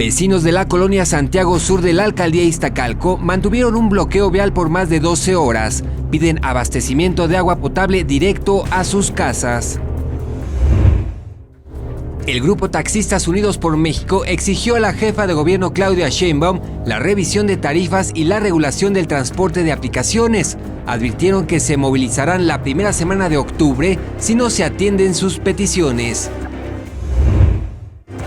Vecinos de la colonia Santiago Sur de la alcaldía Iztacalco mantuvieron un bloqueo vial por más de 12 horas. Piden abastecimiento de agua potable directo a sus casas. El grupo Taxistas Unidos por México exigió a la jefa de gobierno Claudia Sheinbaum la revisión de tarifas y la regulación del transporte de aplicaciones. Advirtieron que se movilizarán la primera semana de octubre si no se atienden sus peticiones.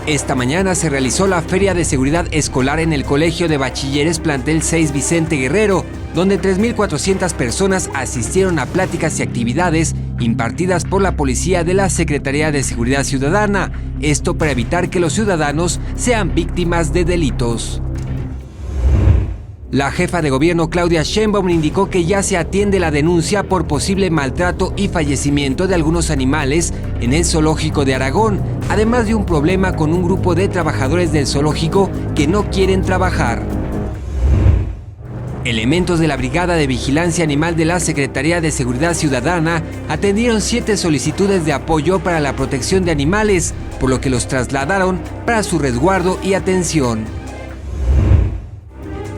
Esta mañana se realizó la Feria de Seguridad Escolar en el Colegio de Bachilleres Plantel 6 Vicente Guerrero, donde 3,400 personas asistieron a pláticas y actividades impartidas por la policía de la Secretaría de Seguridad Ciudadana, esto para evitar que los ciudadanos sean víctimas de delitos. La jefa de gobierno Claudia Sheinbaum indicó que ya se atiende la denuncia por posible maltrato y fallecimiento de algunos animales en el zoológico de Aragón, además de un problema con un grupo de trabajadores del zoológico que no quieren trabajar. Elementos de la Brigada de Vigilancia Animal de la Secretaría de Seguridad Ciudadana atendieron 7 solicitudes de apoyo para la protección de animales, por lo que los trasladaron para su resguardo y atención.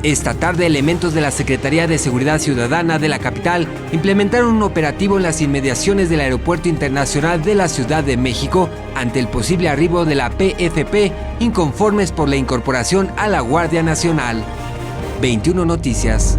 Esta tarde, elementos de la Secretaría de Seguridad Ciudadana de la capital implementaron un operativo en las inmediaciones del Aeropuerto Internacional de la Ciudad de México ante el posible arribo de la PFP, inconformes por la incorporación a la Guardia Nacional. 21 Noticias.